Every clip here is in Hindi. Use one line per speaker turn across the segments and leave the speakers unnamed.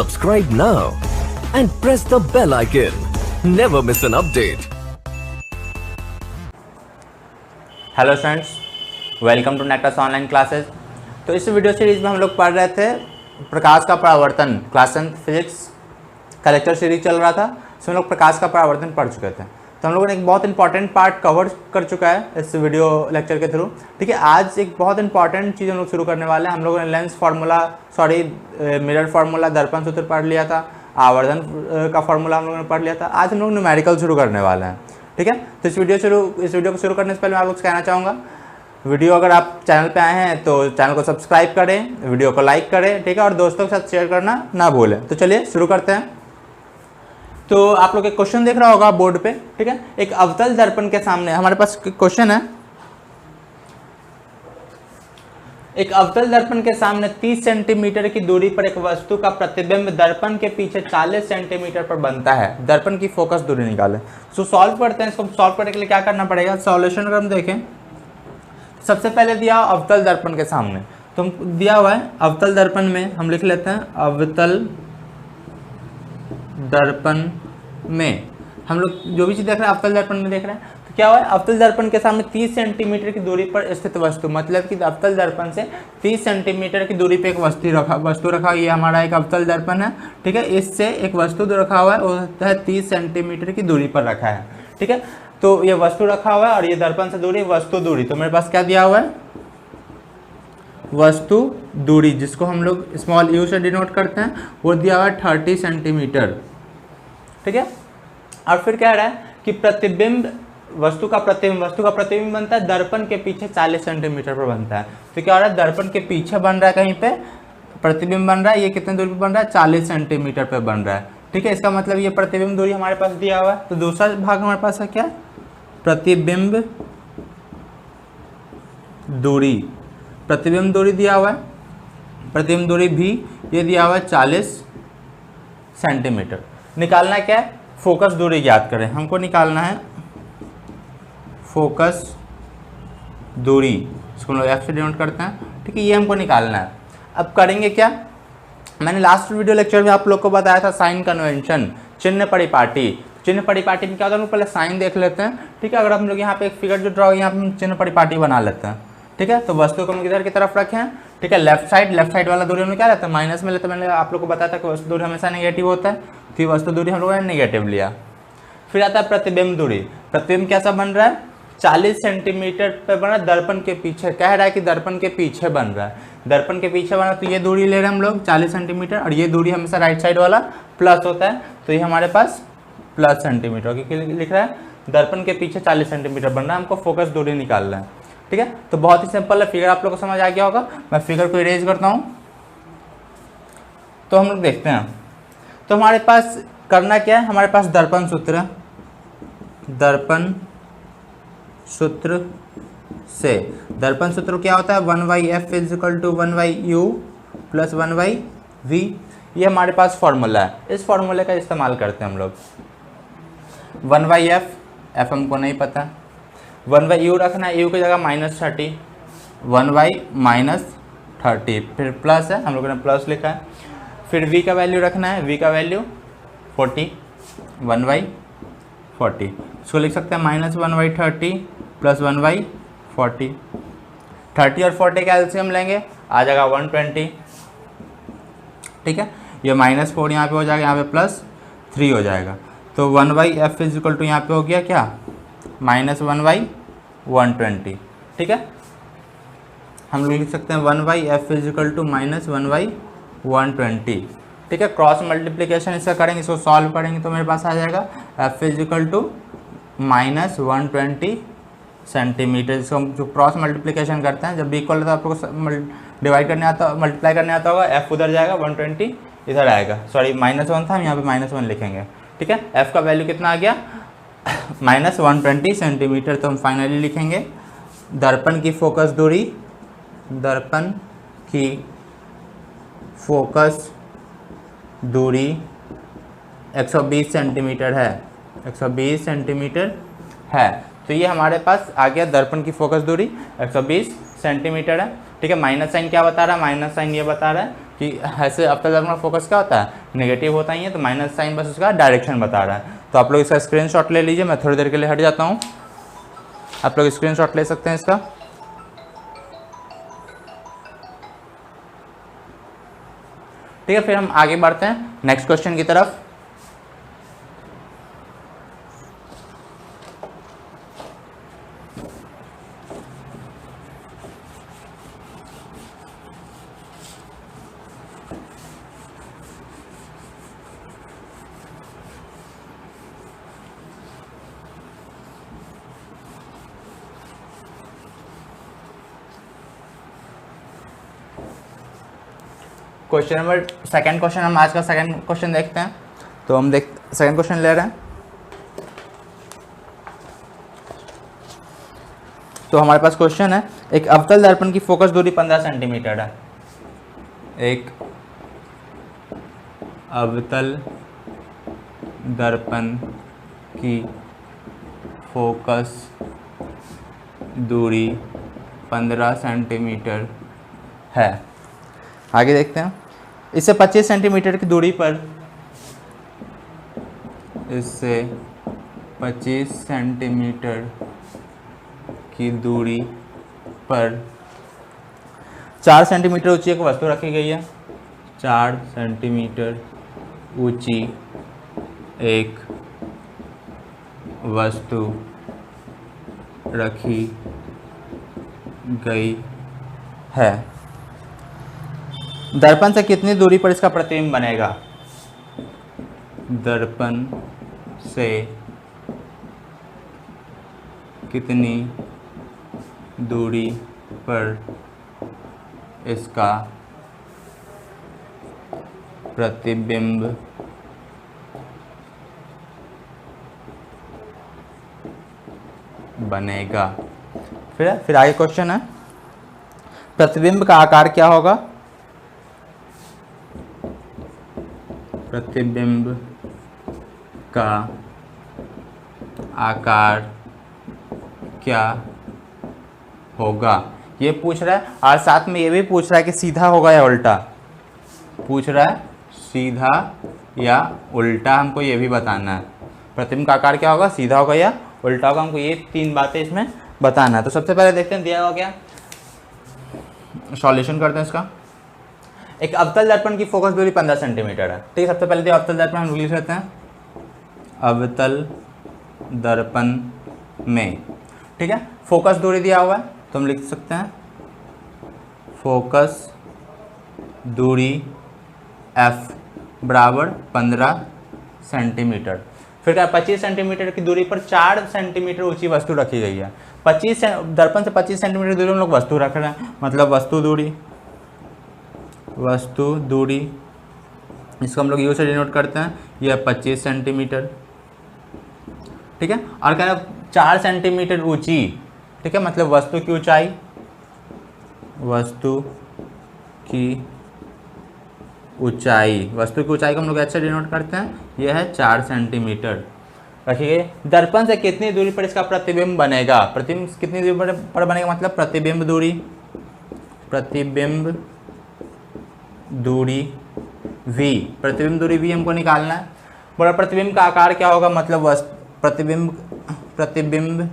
Subscribe now and press the bell icon. Never miss an update.
Hello students, welcome to Nectus online classes. तो इस वीडियो सीरीज में हम लोग पढ़ रहे थे प्रकाश का परावर्तन। क्लास 10 फिजिक्स का लेक्चर सीरीज चल रहा था, इसमें हम लोग प्रकाश का परावर्तन पढ़ चुके थे। तो हम लोगों ने एक बहुत इंपॉर्टेंट पार्ट कवर कर चुका है इस वीडियो लेक्चर के थ्रू। ठीक है, आज एक बहुत इंपॉर्टेंट चीज़ हम लोग शुरू करने वाले हैं। हम लोगों ने लेंस फार्मूला मिरर फार्मूला, दर्पण सूत्र पढ़ लिया था, आवर्धन का फार्मूला हम लोगों ने पढ़ लिया था। आज हम लोग न्यूमेरिकल शुरू करने वाले हैं। ठीक है, तो इस वीडियो को शुरू करने से पहले मैं आप लोग से कहना चाहूँगा, वीडियो अगर आप चैनल पे आए हैं तो चैनल को सब्सक्राइब करें, वीडियो को लाइक करें, ठीक है, और दोस्तों के साथ शेयर करना ना भूलें। तो चलिए शुरू करते हैं। तो आप लोग एक क्वेश्चन देख रहा होगा बोर्ड पे। ठीक है, एक अवतल दर्पण के सामने हमारे पास क्वेश्चन है, एक अवतल दर्पण के सामने 30 सेंटीमीटर की दूरी पर एक वस्तु का प्रतिबिंब दर्पण के पीछे 40 सेंटीमीटर पर बनता है। दर्पण की फोकस दूरी निकालें। तो सॉल्व करते हैं। इसको सॉल्व करने के लिए क्या करना पड़ेगा, सॉल्यूशन अगर हम देखें, सबसे पहले दिया अवतल दर्पण के सामने, तो हम दिया हुआ है अवतल दर्पण में हम लिख लेते हैं अवतल दर्पण में। हम लोग जो भी चीज़ देख रहे हैं अवतल दर्पण में देख रहे हैं। तो क्या हुआ है, अवतल दर्पण के सामने 30 सेंटीमीटर की दूरी पर स्थित वस्तु, मतलब कि अवतल दर्पण से 30 सेंटीमीटर की दूरी पे एक वस्तु रखा। ये हमारा एक अवतल दर्पण है। ठीक है, इससे एक वस्तु जो रखा हुआ है वो है 30 सेंटीमीटर की दूरी पर रखा है। ठीक है, तो ये वस्तु रखा हुआ है और ये दर्पण से दूरी वस्तु दूरी। तो मेरे पास क्या दिया हुआ है, वस्तु दूरी, जिसको हम लोग स्मॉल यू से डिनोट करते हैं, वो दिया हुआ है 30 सेंटीमीटर। ठीक है, और फिर कह रहा है कि प्रतिबिंब वस्तु का प्रतिबिंब बनता है दर्पण के पीछे 40 सेंटीमीटर पर बनता है। तो क्या हो रहा है, दर्पण के पीछे बन रहा है, कहीं पे प्रतिबिंब बन रहा है, ये कितने दूरी पर बन रहा है, 40 सेंटीमीटर पर बन रहा है। ठीक है, इसका मतलब ये प्रतिबिंब दूरी हमारे पास दिया हुआ है। तो दूसरा भाग हमारे पास है क्या, प्रतिबिंब दूरी। प्रतिबिंब दूरी दिया हुआ है, प्रतिबिंब दूरी भी ये दिया हुआ है 40 सेंटीमीटर। निकालना क्या है, फोकस दूरी ज्ञात करें। हमको निकालना है फोकस दूरी, इसको हम लोग एफ से डिनोट करते हैं। ठीक है, ये हमको निकालना है। अब करेंगे क्या, मैंने लास्ट वीडियो लेक्चर में आप लोग को बताया था साइन कन्वेंशन, चिन्ह परिपाटी। चिन्ह परिपाटी में क्या होता है, पहले साइन देख लेते हैं। ठीक है, अगर हम लोग यहाँ पे एक फिगर जो ड्रॉ, यहाँ पे हम चिन्ह परिपाटी बना लेते हैं। ठीक है, तो वस्तु को हम इधर की तरफ रखें हैं। ठीक है, लेफ्ट साइड वाला दूरी हमने क्या रहता है, माइनस में लेते हैं। मैंने आप लोग को बताया था कि वस्तु दूरी हमेशा नेगेटिव होता है, तो वस्तु दूरी हम लोगों ने नेगेटिव लिया। फिर आता है प्रतिबिंब दूरी। प्रतिबिंब कैसा बन रहा है, 40 सेंटीमीटर पे बना, दर्पण के पीछे कह रहा है कि दर्पण के पीछे बन रहा है, दर्पण के पीछे बना। तो ये दूरी ले रहे हैं हम लोग 40 सेंटीमीटर, और ये दूरी हमेशा राइट साइड वाला प्लस होता है, तो ये हमारे पास प्लस सेंटीमीटर की लिख रहा है। दर्पण के पीछे 40 सेंटीमीटर बन रहा है, हमको फोकस दूरी निकालना है। ठीक है, तो बहुत ही सिंपल है, फिगर आप लोग को समझ आ गया होगा। मैं फिगर को इरेज करता हूँ, तो हम लोग देखते हैं। तो हमारे पास करना क्या है, हमारे पास दर्पण सूत्र है। दर्पण सूत्र से, दर्पण सूत्र क्या होता है, 1/f = 1/u + 1/v। ये हमारे पास फॉर्मूला है, इस फॉर्मूले का इस्तेमाल करते हैं हम लोग। 1/f, f हमको नहीं पता, 1/u रखना है, u की जगह -30, 1/-30, फिर प्लस है, हम लोगों ने प्लस लिखा है। फिर v का वैल्यू रखना है, v का वैल्यू 40, 1/40, इसको लिख सकते हैं -1/30 + 1/40। 30 और 40 का एलसीएम लेंगे, आ जाएगा 120। ठीक है, ये -4 यहाँ पे हो जाएगा, यहाँ पे +3 हो जाएगा। तो 1/f = यहाँ पे हो गया क्या, -1/120। ठीक है, हम लोग लिख सकते हैं 1/f = -1/120। ठीक है, क्रॉस मल्टीप्लिकेशन इसका करेंगे, इसको सॉल्व करेंगे तो मेरे पास आ जाएगा f = -120 सेंटीमीटर। इसको हम जो क्रॉस मल्टीप्लिकेशन करते हैं, जब भी इक्वल होता है, आपको डिवाइड करने आता, मल्टीप्लाई करने आता होगा, f उधर जाएगा, 120 इधर आएगा। सॉरी, -1 था, हम यहाँ पे -1 लिखेंगे। ठीक है, f का वैल्यू कितना आ गया, -120 सेंटीमीटर। तो हम फाइनली लिखेंगे दर्पण की फोकस दूरी, दर्पण की फोकस दूरी 120 सेंटीमीटर है, 120 सेंटीमीटर है। तो ये हमारे पास आ गया दर्पण की फोकस दूरी 120 सेंटीमीटर है। ठीक है, माइनस साइन क्या बता रहा है, माइनस साइन ये बता रहा है कि ऐसे अवतल दर्पण का फोकस क्या होता है, नेगेटिव होता ही है, तो माइनस साइन बस उसका डायरेक्शन बता रहा है। तो आप लोग इसका स्क्रीनशॉट ले लीजिए, मैं थोड़ी देर के लिए हट जाता हूँ, आप लोग स्क्रीनशॉट ले सकते हैं इसका। ठीक है, फिर हम आगे बढ़ते हैं नेक्स्ट क्वेश्चन की तरफ। क्वेश्चन नंबर सेकंड क्वेश्चन, हम आज का सेकंड क्वेश्चन देखते हैं। तो हम सेकंड क्वेश्चन ले रहे हैं। तो हमारे पास क्वेश्चन है, एक अवतल दर्पण की फोकस दूरी 15 सेंटीमीटर है। एक अवतल दर्पण की फोकस दूरी 15 सेंटीमीटर है। आगे देखते हैं, इससे 25 सेंटीमीटर की दूरी पर, इससे 25 सेंटीमीटर की दूरी पर 4 सेंटीमीटर ऊंची एक वस्तु रखी गई है। 4 सेंटीमीटर ऊंची एक वस्तु रखी गई है। दर्पण से कितनी दूरी पर इसका प्रतिबिंब बनेगा, दर्पण से कितनी दूरी पर इसका प्रतिबिंब बनेगा। फिर आगे क्वेश्चन है, प्रतिबिंब का आकार क्या होगा, प्रतिबिंब का आकार क्या होगा, ये पूछ रहा है। और साथ में ये भी पूछ रहा है कि सीधा होगा या उल्टा, पूछ रहा है सीधा या उल्टा, हमको ये भी बताना है। प्रतिबिंब का आकार क्या होगा, सीधा होगा या उल्टा होगा, हमको ये 3 बातें इसमें बताना है। तो सबसे पहले देखते हैं दिया हुआ क्या, सॉल्यूशन करते हैं इसका। एक अवतल दर्पण की फोकस दूरी 15 सेंटीमीटर है। ठीक है, सबसे पहले दिया अवतल दर्पण हम लिख लेते हैं, अवतल दर्पण में। ठीक है, फोकस दूरी दिया हुआ है तो हम लिख सकते हैं फोकस दूरी F बराबर 15 सेंटीमीटर। फिर क्या, 25 सेंटीमीटर की दूरी पर 4 सेंटीमीटर ऊंची वस्तु रखी गई है। 25 दर्पण से 25 सेंटीमीटर दूरी हम लोग वस्तु रख रहे हैं, मतलब वस्तु दूरी इसको हम लोग यू से डिनोट करते हैं, यह 25 सेंटीमीटर। ठीक है, और कह रहे 4 सेंटीमीटर ऊंची। ठीक है, मतलब वस्तु की ऊंचाई को हम लोग ऐसे डिनोट करते हैं, यह है 4 सेंटीमीटर रखी गई। दर्पण से कितनी दूरी पर इसका प्रतिबिंब बनेगा, प्रतिबिंब कितनी दूरी पर बनेगा, मतलब प्रतिबिंब दूरी V, प्रतिबिंब दूरी V हमको निकालना है। बड़ा प्रतिबिंब का आकार क्या होगा, मतलब प्रतिबिंब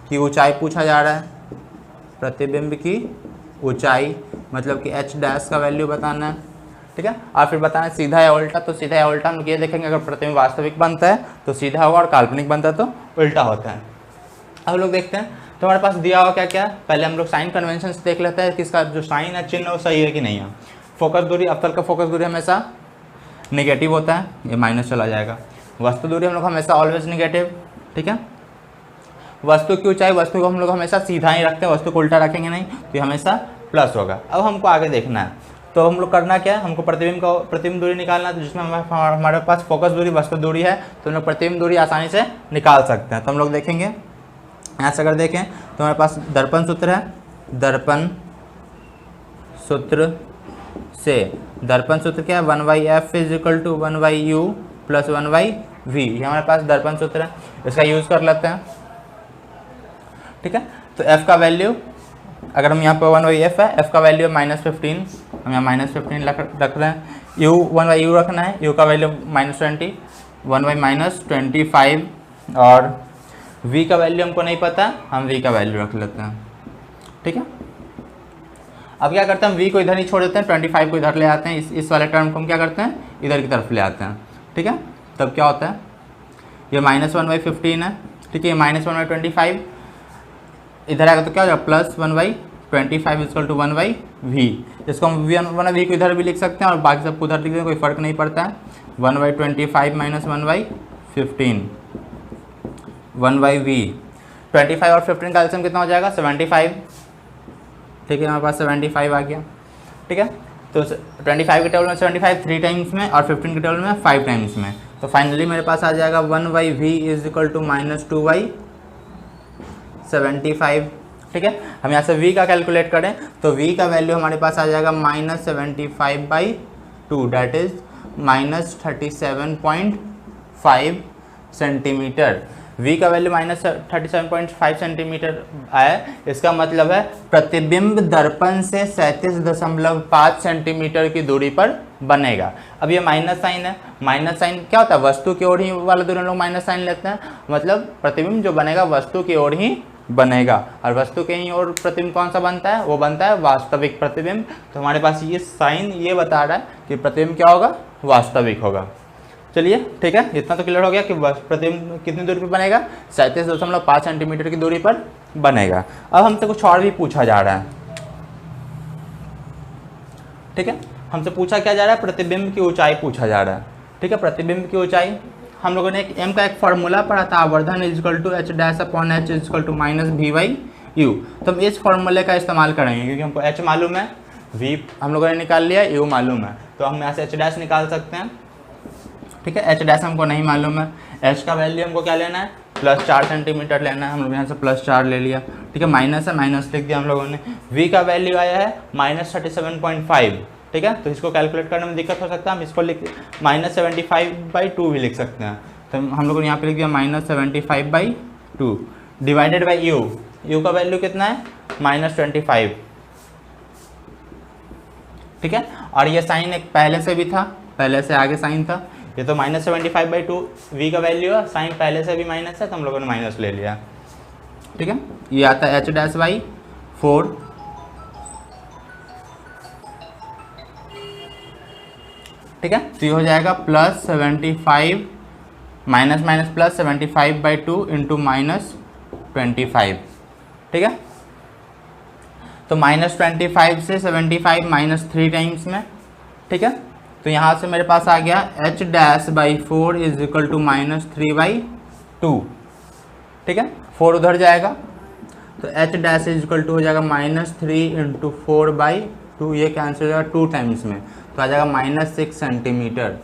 की ऊंचाई पूछा जा रहा है, प्रतिबिंब की ऊंचाई मतलब कि h डैश का वैल्यू बताना है। ठीक है, और फिर बताना है सीधा या उल्टा। तो सीधा या उल्टा हम ये देखेंगे, अगर प्रतिबिंब वास्तविक बनता है तो सीधा होगा और काल्पनिक बनता है तो उल्टा होता है। अब लोग देखते हैं, तो हमारे पास दिया हुआ क्या क्या, पहले हम लोग साइन कन्वेंशन से देख लेते हैं कि इसका जो साइन है, चिन्ह वो सही है कि नहीं है। फोकस दूरी, अवतल का फोकस दूरी हमेशा नेगेटिव होता है, ये माइनस चला जाएगा। वस्तु दूरी हम लोग हमेशा ऑलवेज नेगेटिव। ठीक है, वस्तु की ऊंचाई, वस्तु को हम लोग हमेशा सीधा ही रखते हैं, वस्तु को उल्टा रखेंगे नहीं, तो ये हमेशा प्लस होगा। अब हमको आगे देखना है, तो हम लोग करना क्या है, हमको प्रतिबिंब दूरी निकालना है। तो जिसमें हमारे पास फोकस दूरी, वस्तु दूरी है, तो हम लोग प्रतिबिंब दूरी आसानी से निकाल सकते हैं। तो हम लोग देखेंगे, यहाँ से अगर देखें तो हमारे पास दर्पण सूत्र है, दर्पण सूत्र से, दर्पण सूत्र क्या है, 1/f = 1/u + 1/v वी, ये हमारे पास दर्पण सूत्र है, इसका यूज़ कर लेते हैं। ठीक है, तो एफ का वैल्यू अगर हम यहाँ पे 1/f है, एफ का वैल्यू है -15, हम यहाँ -15 रख रहे हैं। यू 1/u रखना है, यू का वैल्यू -20, 1/-25 और v का वैल्यू हमको नहीं पता, हम v का वैल्यू रख लेते हैं। ठीक है, अब क्या करते हैं, हम v को इधर ही छोड़ देते हैं, 25 को इधर ले आते हैं, इस वाले टर्म को हम क्या करते हैं, इधर की तरफ ले आते हैं। ठीक है, तब क्या होता है, ये -1/15 है। ठीक है, -1/25 इधर आएगा तो क्या हो जाएगा, +1/25 = 1/v। इसको हम v को इधर भी लिख सकते हैं और बाकी सबको उधर लिख दें, कोई फ़र्क नहीं पड़ता है। 1/25 - 1/15 1/v। 25 और 15 का एलसीएम कितना हो जाएगा, 75। ठीक है, हमारे पास 75 आ गया। ठीक है, तो 25 के टेबल में 75 3 टाइम्स में और 15 के टेबल में 5 टाइम्स में, तो फाइनली मेरे पास आ जाएगा 1/v = -2/75। ठीक है, हम यहाँ से v का कैलकुलेट करें तो v का वैल्यू हमारे पास आ जाएगा -75/2, डैट इज -37.5 सेंटीमीटर। v का वैल्यू -37.5 सेंटीमीटर आया, इसका मतलब है प्रतिबिंब दर्पण से 37.5 सेंटीमीटर की दूरी पर बनेगा। अब ये माइनस साइन है, माइनस साइन क्या होता है, वस्तु की ओर ही वाला दूरी हम लोग माइनस साइन लेते हैं, मतलब प्रतिबिंब जो बनेगा वस्तु की ओर ही बनेगा, और वस्तु के ही और प्रतिबिंब कौन सा बनता है, वो बनता है वास्तविक प्रतिबिंब। तो हमारे पास ये साइन ये बता रहा है कि प्रतिबिंब क्या होगा, वास्तविक होगा। चलिए ठीक है, इतना तो क्लियर हो गया कि प्रतिबिंब कितनी दूरी पर बनेगा, 37.5 सेंटीमीटर की दूरी पर बनेगा। अब हमसे कुछ और भी पूछा जा रहा है। ठीक है, हमसे पूछा क्या जा रहा है, प्रतिबिंब की ऊंचाई पूछा जा रहा है। ठीक है, प्रतिबिंब की ऊंचाई हम लोगों ने एम का एक फार्मूला पढ़ा था, आवर्धन = h' / h -v/u। तो हम इस फार्मूले का इस्तेमाल करेंगे क्योंकि हमको h मालूम है, v हम लोगों ने निकाल लिया, u मालूम है, तो हम यहाँ से h' निकाल सकते हैं। ठीक है, h' हमको नहीं मालूम है, h का वैल्यू हमको क्या लेना है, +4 सेंटीमीटर लेना है, हम लोग यहाँ से +4 ले लिया। ठीक है, माइनस है, माइनस लिख दिया हम लोगों ने। v का वैल्यू आया है -37.5। ठीक है, तो इसको कैलकुलेट करने में दिक्कत हो सकता है, हम इसको लिख -75/2 भी लिख सकते हैं। तो हम लोगों ने यहाँ पे लिख दिया -75/2 डिवाइडेड बाई u। u का वैल्यू कितना है, -25। ठीक है, और ये साइन एक पहले से भी था, पहले से आगे साइन था, ये तो -75/2 v का वैल्यू है, साइन पहले से भी माइनस है तो हम लोगों ने माइनस ले लिया। ठीक है, ये आता है h'/4। ठीक है, तो ये हो जाएगा +75 -+75/2 × -25। ठीक है, तो -25 से 75 -3 टाइम्स में। ठीक है, तो यहाँ से मेरे पास आ गया h'/4 = -3/2। ठीक है, 4 उधर जाएगा तो h' हो जाएगा -3 × 4/2, ये कैंसिल हो जाएगा 2 टाइम्स में, तो आ जाएगा -6 सेंटीमीटर।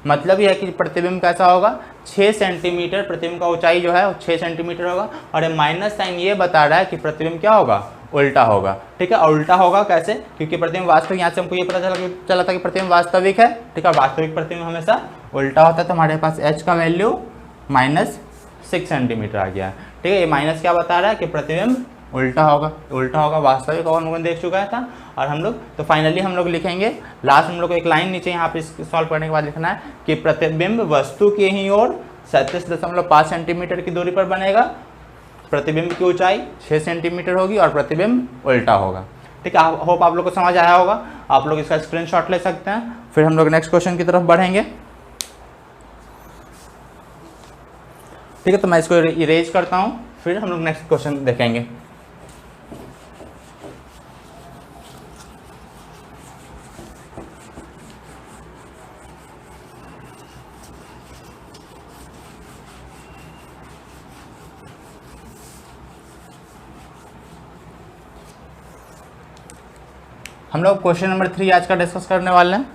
मतलब यह है कि प्रतिबिंब कैसा होगा, 6 सेंटीमीटर, प्रतिबिंब का ऊंचाई जो है वो 6 सेंटीमीटर होगा। और ये माइनस साइन ये बता रहा है कि प्रतिबिंब क्या होगा, उल्टा होगा। ठीक है, और उल्टा होगा कैसे, क्योंकि प्रतिबिंब वास्तविक, यहाँ से हमको ये पता चला था कि प्रतिबिंब वास्तविक है। ठीक है, वास्तविक प्रतिबिंब हमेशा उल्टा होता है, तो हमारे पास h का वैल्यू -6 सेंटीमीटर आ गया। ठीक है, ये माइनस क्या बता रहा है कि प्रतिबिंब उल्टा होगा, उल्टा होगा, वास्तविक होगा, हम लोगों ने देख चुका था। और हम लोग तो फाइनली हम लोग लिखेंगे लास्ट, हम लोग को एक लाइन नीचे यहाँ पे सॉल्व करने के बाद लिखना है कि प्रतिबिंब वस्तु की ही ओर 37.5 सेंटीमीटर की दूरी पर बनेगा, प्रतिबिंब की ऊंचाई 6 सेंटीमीटर होगी और प्रतिबिंब उल्टा होगा। ठीक है, होप आप लोग को समझ आया होगा, आप लोग इसका स्क्रीनशॉट ले सकते हैं। फिर हम लोग नेक्स्ट क्वेश्चन की तरफ बढ़ेंगे। ठीक है, तो मैं इसको इरेज करता हूँ, फिर हम लोग नेक्स्ट क्वेश्चन देखेंगे। हम लोग क्वेश्चन नंबर 3 आज का डिस्कस करने वाले हैं।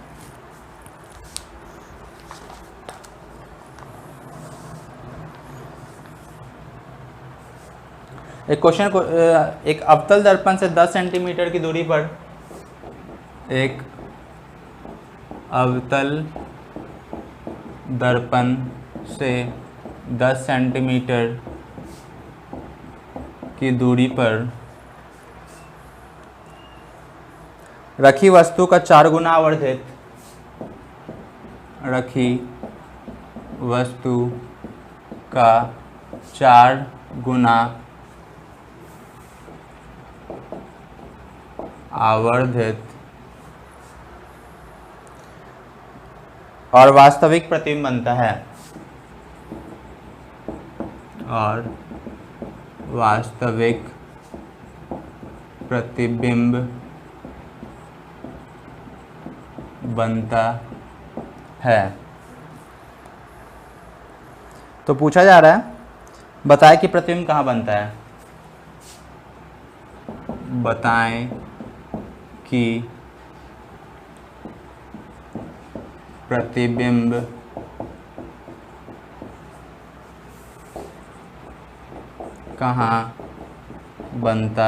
एक क्वेश्चन को, एक अवतल दर्पण से 10 सेंटीमीटर की दूरी पर, एक अवतल दर्पण से 10 सेंटीमीटर की दूरी पर रखी वस्तु का 4 गुना आवर्धित रखी वस्तु का 4 गुना आवर्धित और वास्तविक प्रतिबिंब बनता है, और वास्तविक प्रतिबिंब बनता है। तो पूछा जा रहा है, बताएं कि प्रतिबिंब कहाँ बनता है। बताएं कि प्रतिबिंब कहाँ बनता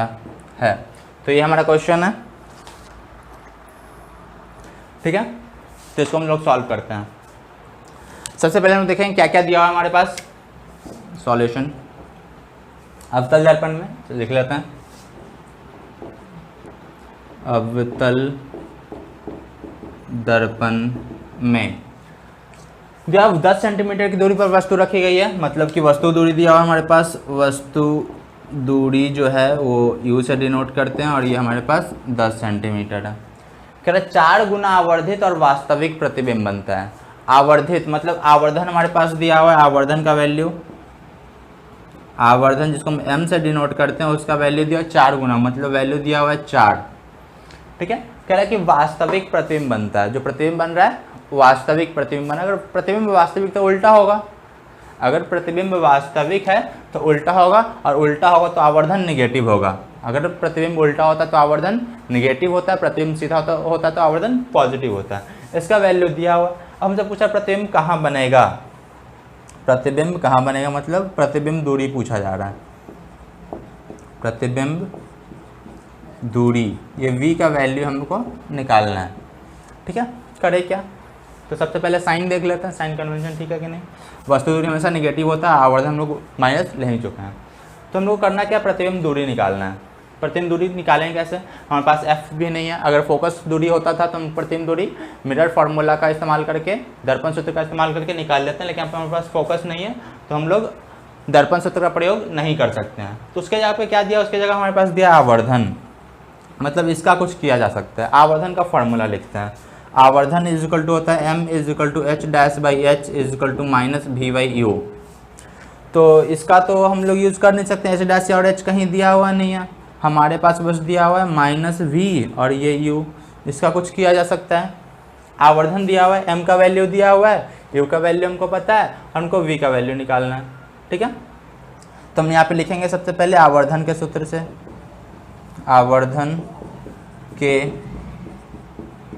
है। तो ये हमारा क्वेश्चन है, ठीक है। तो इसको हम लोग सॉल्व करते हैं। सबसे पहले हम देखेंगे क्या क्या दिया हुआ है हमारे पास। सॉल्यूशन अवतल दर्पण में तो लिख लेते हैं। अवतल दर्पण में दिया 10 सेंटीमीटर की दूरी पर वस्तु रखी गई है, मतलब कि वस्तु दूरी दिया हुआ है हमारे पास। वस्तु दूरी जो है वो U से डिनोट करते हैं, और ये हमारे पास 10 सेंटीमीटर है। कह रहे 4 गुना आवर्धित और वास्तविक प्रतिबिंब बनता है। आवर्धित मतलब आवर्धन हमारे पास दिया हुआ है, आवर्धन का वैल्यू, आवर्धन जिसको हम m से डिनोट करते हैं उसका वैल्यू दिया 4 गुना, मतलब वैल्यू दिया हुआ है 4, ठीक है। कह रहा है कि वास्तविक प्रतिबिंब बनता है, जो प्रतिबिंब बन रहा है वास्तविक प्रतिबिंब बना। अगर प्रतिबिंब वास्तविक तो उल्टा होगा, अगर प्रतिबिंब वास्तविक है तो उल्टा होगा, और उल्टा होगा तो आवर्धन निगेटिव होगा। अगर प्रतिबिंब उल्टा होता तो आवर्धन निगेटिव होता है, प्रतिबिंब सीधा होता तो आवर्धन पॉजिटिव होता है। इसका वैल्यू दिया हुआ। अब हमसे पूछा प्रतिबिंब कहाँ बनेगा। प्रतिबिंब कहाँ बनेगा मतलब प्रतिबिंब दूरी पूछा जा रहा है। प्रतिबिंब दूरी, ये v का वैल्यू हमको निकालना है, ठीक है। करें क्या, तो सबसे पहले साइन देख लेते हैं, साइन कन्वेंशन ठीक है कि नहीं। वस्तु दूरी हमेशा निगेटिव होता है, आवर्धन हम लोग माइनस ले ही चुके हैं। तो हम लोग करना क्या, प्रतिबिंब दूरी निकालना है। प्रतिबिंब दूरी निकालेंगे कैसे, हमारे पास f भी नहीं है। अगर फोकस दूरी होता था तो हम प्रतिबिंब दूरी मिरर फार्मूला का इस्तेमाल करके, दर्पण सूत्र का इस्तेमाल करके निकाल लेते हैं, लेकिन यहाँ पर हमारे पास फोकस नहीं है तो हम लोग दर्पण सूत्र का प्रयोग नहीं कर सकते हैं। तो उसके जगह पे क्या दिया, उसके जगह हमारे पास दिया आवर्धन, मतलब इसका कुछ किया जा सकता है। आवर्धन का फॉर्मूला लिखते हैं। आवर्धन इज इक्वल टू होता है m is equal to h dash by h is equal to minus v by u। तो इसका तो हम लोग यूज़ कर नहीं सकते, h डैश और h कहीं दिया हुआ नहीं है, हमारे पास बस दिया हुआ है माइनस v और ये u। इसका कुछ किया जा सकता है। आवर्धन दिया हुआ है, m का वैल्यू दिया हुआ है, u का वैल्यू हमको पता है, हमको v का वैल्यू निकालना है, ठीक है। तो हम यहाँ पे लिखेंगे सबसे पहले आवर्धन के सूत्र से, आवर्धन के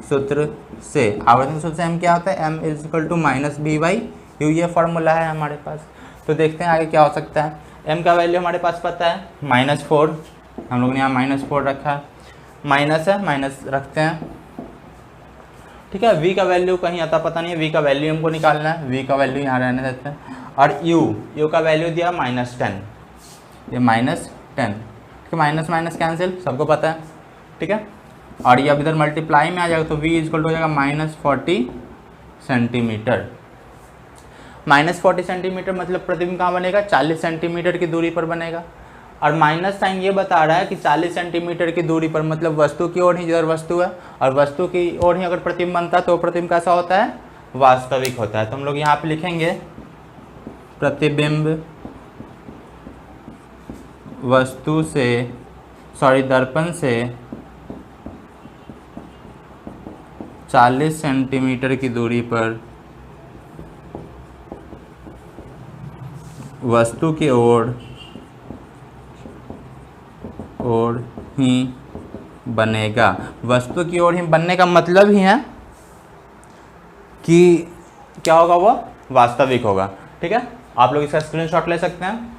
सूत्र से, आवर्धन सूत्र से m क्या होता है, m is equal to minus v by u, ये फार्मूला है हमारे पास। तो देखते हैं आगे क्या हो सकता है। m का वैल्यू हमारे पास पता है -4, हम लोगों ने यहाँ -4 रखा है, माइनस है माइनस रखते हैं, ठीक है। v का वैल्यू कहीं आता पता नहीं है, v का वैल्यू हमको निकालना है, v का वैल्यू यहाँ रहने देते हैं। और u का वैल्यू दिया -10, ये -10, ठीक है। माइनस माइनस कैंसिल, सबको पता है, ठीक है। और ये अब इधर मल्टीप्लाई में आ जाएगा तो v इक्वल हो जाएगा -40 सेंटीमीटर। -40 सेंटीमीटर मतलब प्रतिबिंब कहाँ बनेगा, 40 सेंटीमीटर की दूरी पर बनेगा। और माइनस साइन ये बता रहा है कि 40 सेंटीमीटर की दूरी पर, मतलब वस्तु की ओर ही, जिधर वस्तु है और वस्तु की ओर ही अगर प्रतिबिंब बनता है तो प्रतिबिंब कैसा होता है, वास्तविक होता है। तो हम लोग यहाँ पे लिखेंगे प्रतिबिंब वस्तु से, दर्पण से 40 सेंटीमीटर की दूरी पर वस्तु की ओर ही बनेगा। वस्तु की ओर ही बनने का मतलब ही है कि क्या होगा, वो वास्तविक होगा, ठीक है। आप लोग इसका स्क्रीनशॉट ले सकते हैं।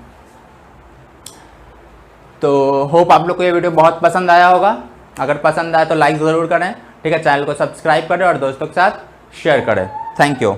तो होप आप लोग को ये वीडियो बहुत पसंद आया होगा। अगर पसंद आया तो लाइक ज़रूर करें, ठीक है। चैनल को सब्सक्राइब करें और दोस्तों के साथ शेयर करें। Thank you.